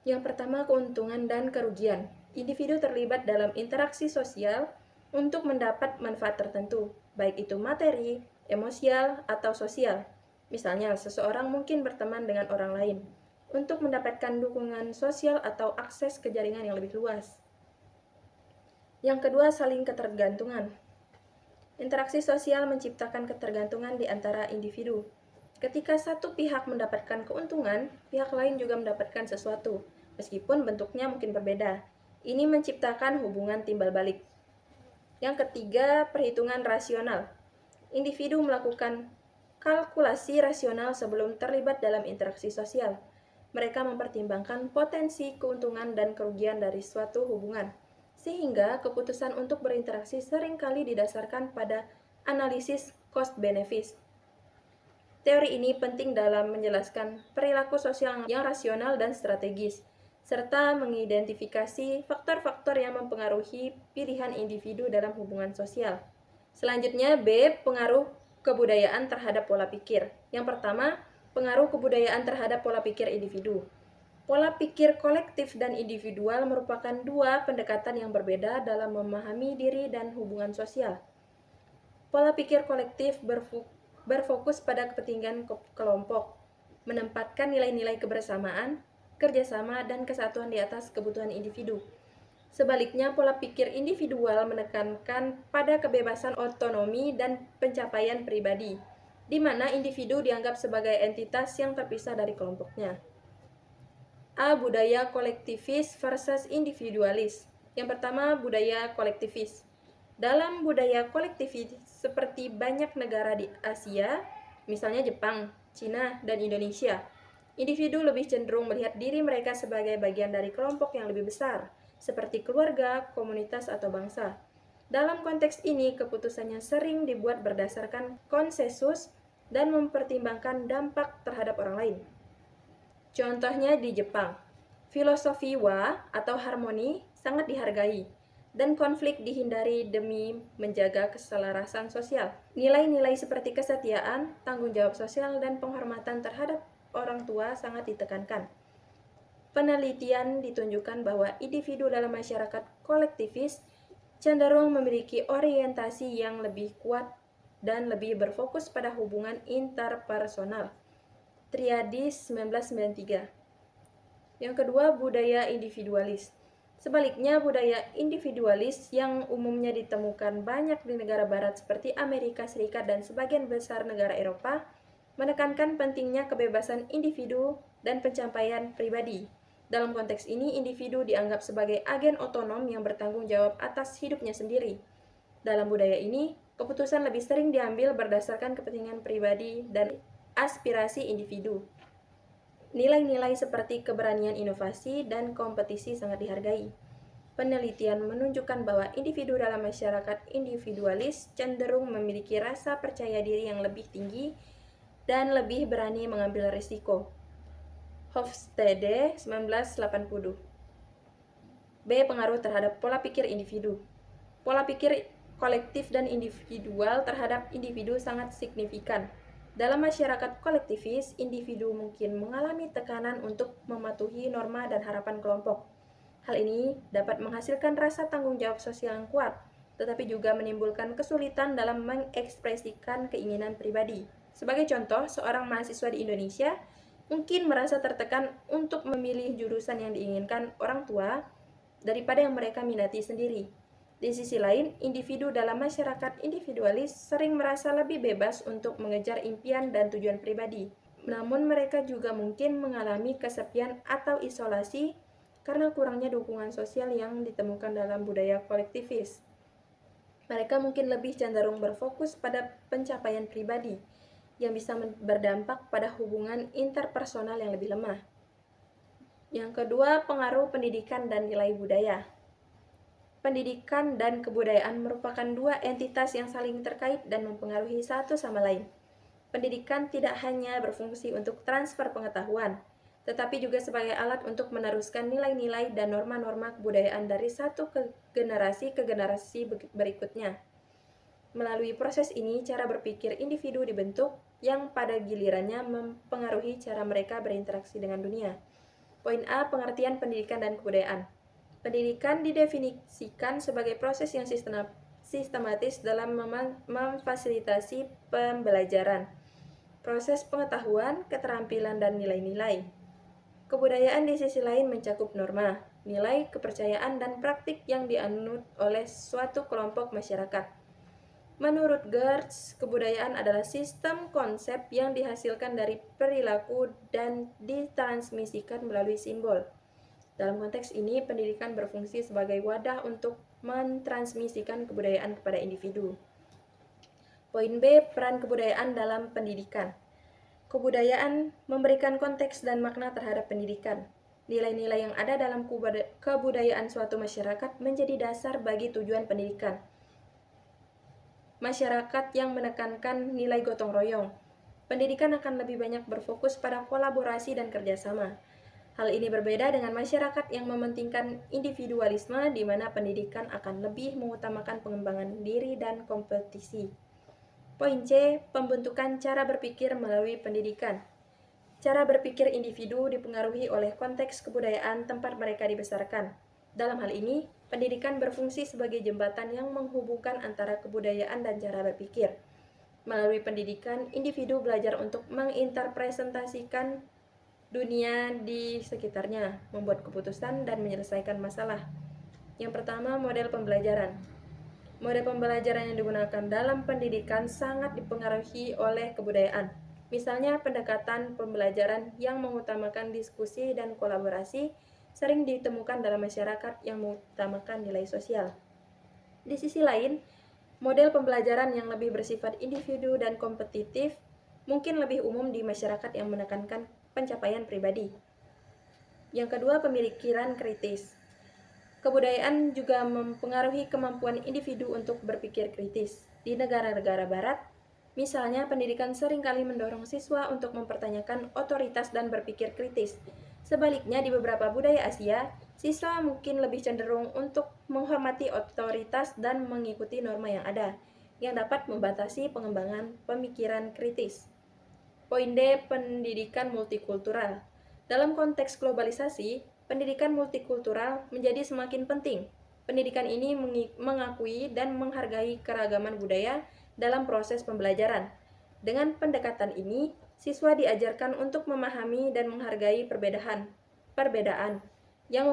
Yang pertama, keuntungan dan kerugian. Individu terlibat dalam interaksi sosial untuk mendapat manfaat tertentu, baik itu materi, emosial, atau sosial. Misalnya, seseorang mungkin berteman dengan orang lain untuk mendapatkan dukungan sosial atau akses ke jaringan yang lebih luas. Yang kedua, saling ketergantungan. Interaksi sosial menciptakan ketergantungan di antara individu. Ketika satu pihak mendapatkan keuntungan, pihak lain juga mendapatkan sesuatu, meskipun bentuknya mungkin berbeda. Ini menciptakan hubungan timbal balik. Yang ketiga, perhitungan rasional. Individu melakukan kalkulasi rasional sebelum terlibat dalam interaksi sosial. Mereka mempertimbangkan potensi keuntungan dan kerugian dari suatu hubungan, sehingga keputusan untuk berinteraksi seringkali didasarkan pada analisis cost-benefit. Teori ini penting dalam menjelaskan perilaku sosial yang rasional dan strategis, serta mengidentifikasi faktor-faktor yang mempengaruhi pilihan individu dalam hubungan sosial. Selanjutnya, B. Pengaruh kebudayaan terhadap pola pikir. Yang pertama, pengaruh kebudayaan terhadap pola pikir individu. Pola pikir kolektif dan individual merupakan dua pendekatan yang berbeda dalam memahami diri dan hubungan sosial. Pola pikir kolektif berfokus pada kepentingan kelompok, menempatkan nilai-nilai kebersamaan, kerjasama, dan kesatuan di atas kebutuhan individu. Sebaliknya, pola pikir individual menekankan pada kebebasan otonomi dan pencapaian pribadi, di mana individu dianggap sebagai entitas yang terpisah dari kelompoknya. A. Budaya kolektivis versus individualis. Yang pertama, budaya kolektivis. Dalam budaya kolektivis seperti banyak negara di Asia, misalnya Jepang, Cina, dan Indonesia, individu lebih cenderung melihat diri mereka sebagai bagian dari kelompok yang lebih besar, seperti keluarga, komunitas, atau bangsa. Dalam konteks ini, keputusannya sering dibuat berdasarkan konsensus dan mempertimbangkan dampak terhadap orang lain. Contohnya di Jepang, filosofi wa atau harmoni sangat dihargai, dan konflik dihindari demi menjaga keselarasan sosial. Nilai-nilai seperti kesetiaan, tanggung jawab sosial, dan penghormatan terhadap orang tua sangat ditekankan. Penelitian ditunjukkan bahwa individu dalam masyarakat kolektivis cenderung memiliki orientasi yang lebih kuat dan lebih berfokus pada hubungan interpersonal. Triadis 1993. Yang kedua, budaya individualis. Sebaliknya, budaya individualis yang umumnya ditemukan banyak di negara barat seperti Amerika Serikat dan sebagian besar negara Eropa, menekankan pentingnya kebebasan individu dan pencapaian pribadi. Dalam konteks ini, individu dianggap sebagai agen otonom yang bertanggung jawab atas hidupnya sendiri. Dalam budaya ini, keputusan lebih sering diambil berdasarkan kepentingan pribadi dan aspirasi individu. Nilai-nilai seperti keberanian inovasi dan kompetisi sangat dihargai. Penelitian menunjukkan bahwa individu dalam masyarakat individualis cenderung memiliki rasa percaya diri yang lebih tinggi dan lebih berani mengambil risiko. Hofstede 1980. B. Pengaruh terhadap pola pikir individu. Pola pikir kolektif dan individual terhadap individu sangat signifikan. Dalam masyarakat kolektivis, individu mungkin mengalami tekanan untuk mematuhi norma dan harapan kelompok. Hal ini dapat menghasilkan rasa tanggung jawab sosial yang kuat, tetapi juga menimbulkan kesulitan dalam mengekspresikan keinginan pribadi. Sebagai contoh, seorang mahasiswa di Indonesia mungkin merasa tertekan untuk memilih jurusan yang diinginkan orang tua daripada yang mereka minati sendiri. Di sisi lain, individu dalam masyarakat individualis sering merasa lebih bebas untuk mengejar impian dan tujuan pribadi. Namun mereka juga mungkin mengalami kesepian atau isolasi karena kurangnya dukungan sosial yang ditemukan dalam budaya kolektivis. Mereka mungkin lebih cenderung berfokus pada pencapaian pribadi yang bisa berdampak pada hubungan interpersonal yang lebih lemah. Yang kedua, pengaruh pendidikan dan nilai budaya. Pendidikan dan kebudayaan merupakan dua entitas yang saling terkait dan mempengaruhi satu sama lain. Pendidikan tidak hanya berfungsi untuk transfer pengetahuan, tetapi juga sebagai alat untuk meneruskan nilai-nilai dan norma-norma kebudayaan dari satu ke generasi berikutnya. Melalui proses ini, cara berpikir individu dibentuk yang pada gilirannya mempengaruhi cara mereka berinteraksi dengan dunia. Poin A, pengertian pendidikan dan kebudayaan. Pendidikan didefinisikan sebagai proses yang sistematis dalam memfasilitasi pembelajaran, proses pengetahuan, keterampilan, dan nilai-nilai. Kebudayaan di sisi lain mencakup norma, nilai, kepercayaan, dan praktik yang dianut oleh suatu kelompok masyarakat. Menurut Gertz, kebudayaan adalah sistem konsep yang dihasilkan dari perilaku dan ditransmisikan melalui simbol. Dalam konteks ini, pendidikan berfungsi sebagai wadah untuk mentransmisikan kebudayaan kepada individu. Poin B, peran kebudayaan dalam pendidikan. Kebudayaan memberikan konteks dan makna terhadap pendidikan. Nilai-nilai yang ada dalam kebudayaan suatu masyarakat menjadi dasar bagi tujuan pendidikan. Masyarakat yang menekankan nilai gotong royong. Pendidikan akan lebih banyak berfokus pada kolaborasi dan kerjasama. Hal ini berbeda dengan masyarakat yang mementingkan individualisme, di mana pendidikan akan lebih mengutamakan pengembangan diri dan kompetisi. Poin C, pembentukan cara berpikir melalui pendidikan. Cara berpikir individu dipengaruhi oleh konteks kebudayaan tempat mereka dibesarkan. Dalam hal ini, pendidikan berfungsi sebagai jembatan yang menghubungkan antara kebudayaan dan cara berpikir. Melalui pendidikan, individu belajar untuk menginterpretasikan dunia di sekitarnya, membuat keputusan, dan menyelesaikan masalah. Yang pertama, model pembelajaran. Model pembelajaran yang digunakan dalam pendidikan sangat dipengaruhi oleh kebudayaan. Misalnya, pendekatan pembelajaran yang mengutamakan diskusi dan kolaborasi sering ditemukan dalam masyarakat yang mengutamakan nilai sosial. Di sisi lain, model pembelajaran yang lebih bersifat individu dan kompetitif mungkin lebih umum di masyarakat yang menekankan pencapaian pribadi. Yang kedua, pemikiran kritis. Kebudayaan juga mempengaruhi kemampuan individu untuk berpikir kritis. Di negara-negara barat, misalnya, pendidikan seringkali mendorong siswa untuk mempertanyakan otoritas dan berpikir kritis. Sebaliknya, di beberapa budaya Asia, siswa mungkin lebih cenderung untuk menghormati otoritas dan mengikuti norma yang ada, yang dapat membatasi pengembangan pemikiran kritis. Poin D, pendidikan multikultural. Dalam konteks globalisasi, pendidikan multikultural menjadi semakin penting. Pendidikan ini mengakui dan menghargai keragaman budaya dalam proses pembelajaran. Dengan pendekatan ini, siswa diajarkan untuk memahami dan menghargai perbedaan yang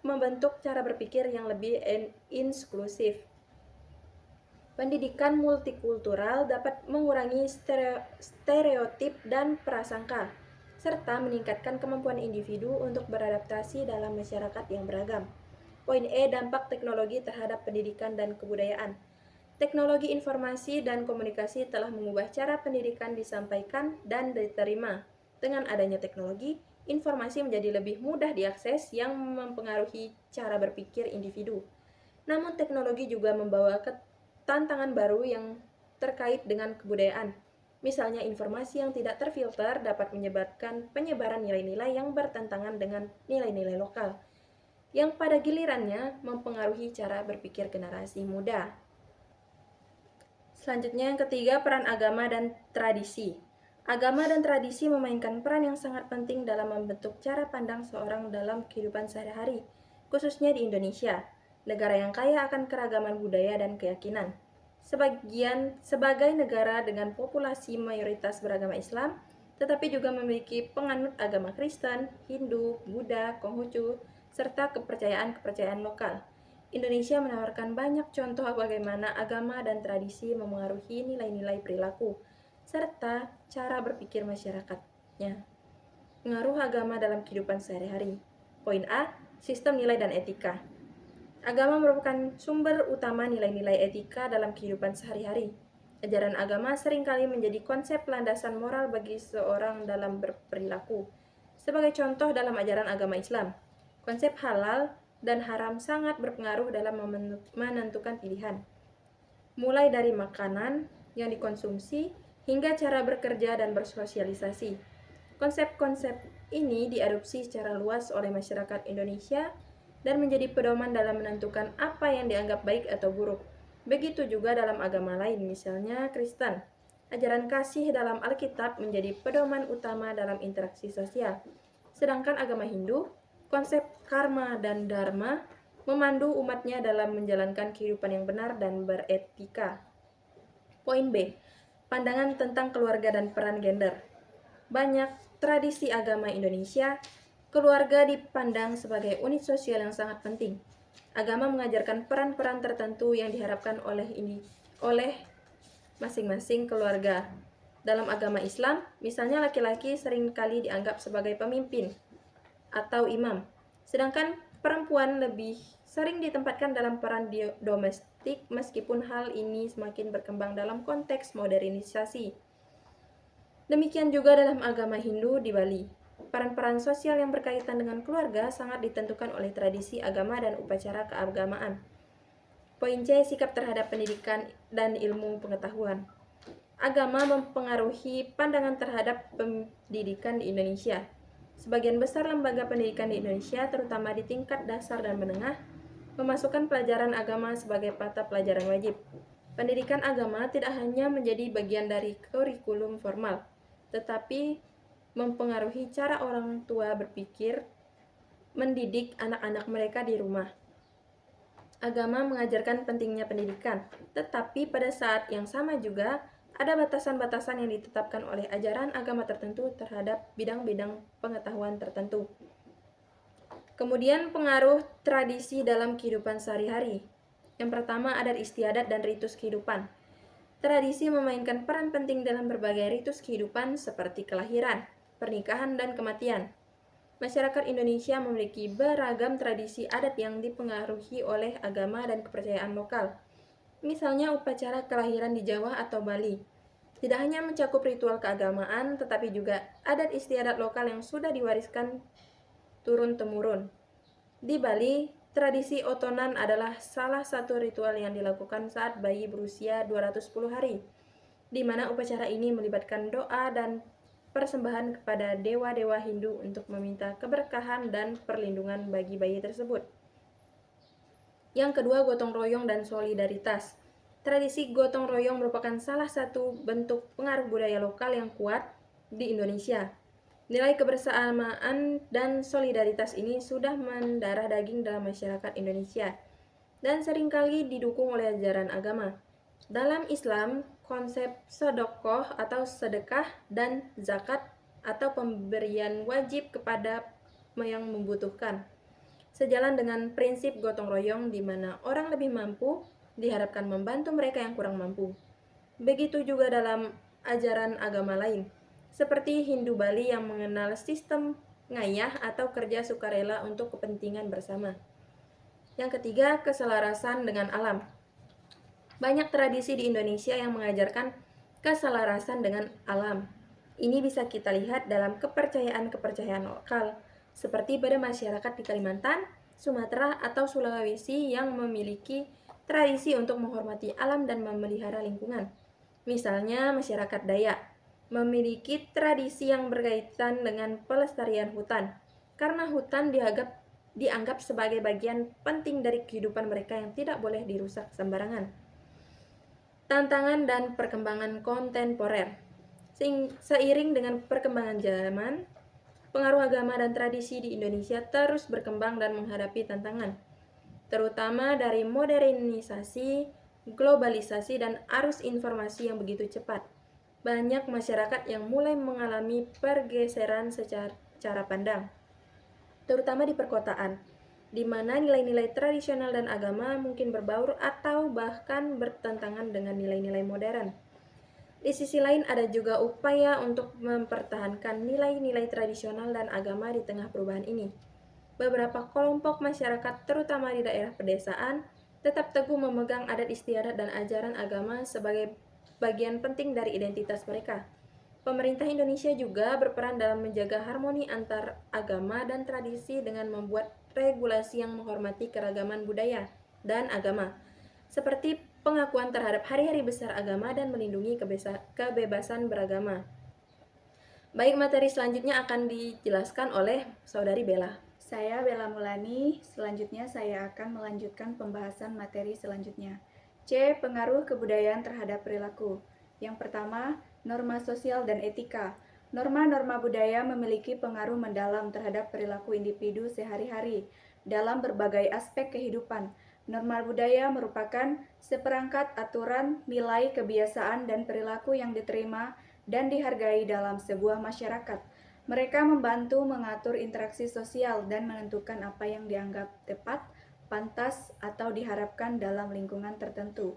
membentuk cara berpikir yang lebih inklusif. Pendidikan multikultural dapat mengurangi stereotip dan prasangka, serta meningkatkan kemampuan individu untuk beradaptasi dalam masyarakat yang beragam. Poin E, dampak teknologi terhadap pendidikan dan kebudayaan. Teknologi informasi dan komunikasi telah mengubah cara pendidikan disampaikan dan diterima. Dengan adanya teknologi, informasi menjadi lebih mudah diakses yang mempengaruhi cara berpikir individu. Namun teknologi juga membawa tantangan baru yang terkait dengan kebudayaan. Misalnya, informasi yang tidak terfilter dapat menyebabkan penyebaran nilai-nilai yang bertentangan dengan nilai-nilai lokal, yang pada gilirannya mempengaruhi cara berpikir generasi muda. Selanjutnya, yang ketiga, peran agama dan tradisi. Agama dan tradisi memainkan peran yang sangat penting dalam membentuk cara pandang seorang dalam kehidupan sehari-hari, khususnya di Indonesia, negara yang kaya akan keragaman budaya dan keyakinan. Sebagai negara dengan populasi mayoritas beragama Islam, tetapi juga memiliki penganut agama Kristen, Hindu, Buddha, Konghucu, serta kepercayaan-kepercayaan lokal. Indonesia menawarkan banyak contoh bagaimana agama dan tradisi memengaruhi nilai-nilai perilaku, serta cara berpikir masyarakatnya. Pengaruh agama dalam kehidupan sehari-hari. Poin A, sistem nilai dan etika. Agama merupakan sumber utama nilai-nilai etika dalam kehidupan sehari-hari. Ajaran agama seringkali menjadi konsep landasan moral bagi seorang dalam berperilaku. Sebagai contoh dalam ajaran agama Islam, konsep halal dan haram sangat berpengaruh dalam menentukan pilihan. Mulai dari makanan yang dikonsumsi hingga cara bekerja dan bersosialisasi. Konsep-konsep ini diadopsi secara luas oleh masyarakat Indonesia dan menjadi pedoman dalam menentukan apa yang dianggap baik atau buruk. Begitu juga dalam agama lain, misalnya Kristen. Ajaran kasih dalam Alkitab menjadi pedoman utama dalam interaksi sosial. Sedangkan agama Hindu, konsep karma dan dharma memandu umatnya dalam menjalankan kehidupan yang benar dan beretika. Poin B, pandangan tentang keluarga dan peran gender. Banyak tradisi agama Indonesia, keluarga dipandang sebagai unit sosial yang sangat penting. Agama mengajarkan peran-peran tertentu yang diharapkan oleh masing-masing keluarga. Dalam agama Islam, misalnya laki-laki seringkali dianggap sebagai pemimpin atau imam, sedangkan perempuan lebih sering ditempatkan dalam peran domestik meskipun hal ini semakin berkembang dalam konteks modernisasi. Demikian juga dalam agama Hindu di Bali. Peran-peran sosial yang berkaitan dengan keluarga sangat ditentukan oleh tradisi agama dan upacara keagamaan. Poin C, sikap terhadap pendidikan dan ilmu pengetahuan. Agama mempengaruhi pandangan terhadap pendidikan di Indonesia. Sebagian besar lembaga pendidikan di Indonesia, terutama di tingkat dasar dan menengah, memasukkan pelajaran agama sebagai mata pelajaran wajib. Pendidikan agama tidak hanya menjadi bagian dari kurikulum formal, tetapi mempengaruhi cara orang tua berpikir, mendidik anak-anak mereka di rumah. Agama mengajarkan pentingnya pendidikan, tetapi pada saat yang sama juga ada batasan-batasan yang ditetapkan oleh ajaran agama tertentu terhadap bidang-bidang pengetahuan tertentu. Kemudian pengaruh tradisi dalam kehidupan sehari-hari. Yang pertama, adat istiadat dan ritus kehidupan. Tradisi memainkan peran penting dalam berbagai ritus kehidupan seperti kelahiran, pernikahan, dan kematian. Masyarakat Indonesia memiliki beragam tradisi adat yang dipengaruhi oleh agama dan kepercayaan lokal. Misalnya upacara kelahiran di Jawa atau Bali. Tidak hanya mencakup ritual keagamaan, tetapi juga adat istiadat lokal yang sudah diwariskan turun-temurun. Di Bali, tradisi otonan adalah salah satu ritual yang dilakukan saat bayi berusia 210 hari, di mana upacara ini melibatkan doa dan persembahan kepada dewa-dewa Hindu untuk meminta keberkahan dan perlindungan bagi bayi tersebut. Yang kedua, gotong royong dan solidaritas. Tradisi gotong royong merupakan salah satu bentuk pengaruh budaya lokal yang kuat di Indonesia. Nilai kebersamaan dan solidaritas ini sudah mendarah daging dalam masyarakat Indonesia dan seringkali didukung oleh ajaran agama. Dalam Islam, konsep sedekah atau sedekah dan zakat atau pemberian wajib kepada yang membutuhkan. Sejalan dengan prinsip gotong royong di mana orang lebih mampu diharapkan membantu mereka yang kurang mampu. Begitu juga dalam ajaran agama lain, seperti Hindu Bali yang mengenal sistem ngayah atau kerja sukarela untuk kepentingan bersama. Yang ketiga, keselarasan dengan alam. Banyak tradisi di Indonesia yang mengajarkan keselarasan dengan alam. Ini bisa kita lihat dalam kepercayaan-kepercayaan lokal, seperti pada masyarakat di Kalimantan, Sumatera, atau Sulawesi yang memiliki tradisi untuk menghormati alam dan memelihara lingkungan. Misalnya masyarakat Dayak memiliki tradisi yang berkaitan dengan pelestarian hutan, karena hutan dianggap sebagai bagian penting dari kehidupan mereka yang tidak boleh dirusak sembarangan. Tantangan dan perkembangan kontemporer. Seiring dengan perkembangan zaman, pengaruh agama dan tradisi di Indonesia terus berkembang dan menghadapi tantangan, terutama dari modernisasi, globalisasi, dan arus informasi yang begitu cepat. Banyak masyarakat yang mulai mengalami pergeseran secara cara pandang, terutama di perkotaan. di mana nilai-nilai tradisional dan agama mungkin berbaur atau bahkan bertentangan dengan nilai-nilai modern. Di sisi lain, ada juga upaya untuk mempertahankan nilai-nilai tradisional dan agama di tengah perubahan ini. Beberapa kelompok masyarakat, terutama di daerah pedesaan, tetap teguh memegang adat istiadat dan ajaran agama sebagai bagian penting dari identitas mereka. Pemerintah Indonesia juga berperan dalam menjaga harmoni antar agama dan tradisi dengan membuat regulasi yang menghormati keragaman budaya dan agama, seperti pengakuan terhadap hari-hari besar agama dan melindungi kebebasan beragama. Baik, materi selanjutnya akan dijelaskan oleh Saudari Bella. Saya Bella Mulani. Selanjutnya saya akan melanjutkan pembahasan materi selanjutnya. C. Pengaruh kebudayaan terhadap perilaku. Yang pertama, norma sosial dan etika. Norma-norma budaya memiliki pengaruh mendalam terhadap perilaku individu sehari-hari dalam berbagai aspek kehidupan. Norma budaya merupakan seperangkat aturan, nilai, kebiasaan, dan perilaku yang diterima dan dihargai dalam sebuah masyarakat. Mereka membantu mengatur interaksi sosial dan menentukan apa yang dianggap tepat, pantas, atau diharapkan dalam lingkungan tertentu.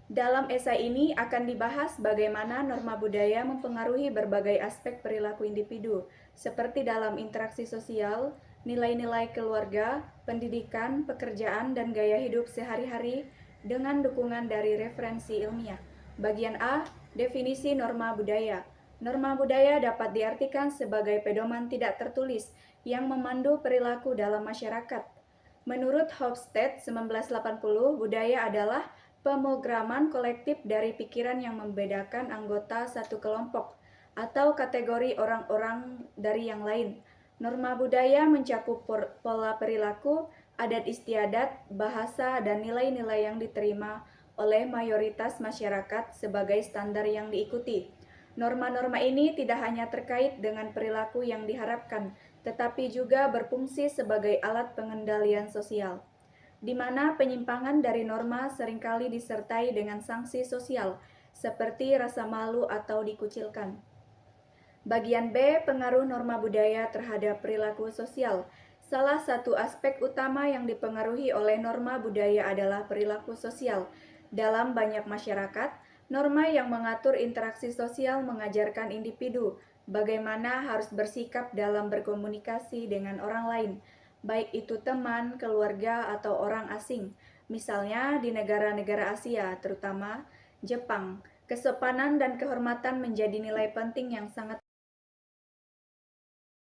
Dalam esai ini akan dibahas bagaimana norma budaya mempengaruhi berbagai aspek perilaku individu, seperti dalam interaksi sosial, nilai-nilai keluarga, pendidikan, pekerjaan, dan gaya hidup sehari-hari dengan dukungan dari referensi ilmiah. Bagian A, definisi norma budaya. Norma budaya dapat diartikan sebagai pedoman tidak tertulis yang memandu perilaku dalam masyarakat. Menurut Hofstede 1980, budaya adalah pemrograman kolektif dari pikiran yang membedakan anggota satu kelompok atau kategori orang-orang dari yang lain. Norma budaya mencakup pola perilaku, adat istiadat, bahasa, dan nilai-nilai yang diterima oleh mayoritas masyarakat sebagai standar yang diikuti. Norma-norma ini tidak hanya terkait dengan perilaku yang diharapkan, tetapi juga berfungsi sebagai alat pengendalian sosial, di mana penyimpangan dari norma seringkali disertai dengan sanksi sosial, seperti rasa malu atau dikucilkan. Bagian B, pengaruh norma budaya terhadap perilaku sosial. Salah satu aspek utama yang dipengaruhi oleh norma budaya adalah perilaku sosial. Dalam banyak masyarakat, norma yang mengatur interaksi sosial mengajarkan individu bagaimana harus bersikap dalam berkomunikasi dengan orang lain, baik itu teman, keluarga, atau orang asing. Misalnya di negara-negara Asia, terutama Jepang, kesopanan dan kehormatan menjadi nilai penting yang sangat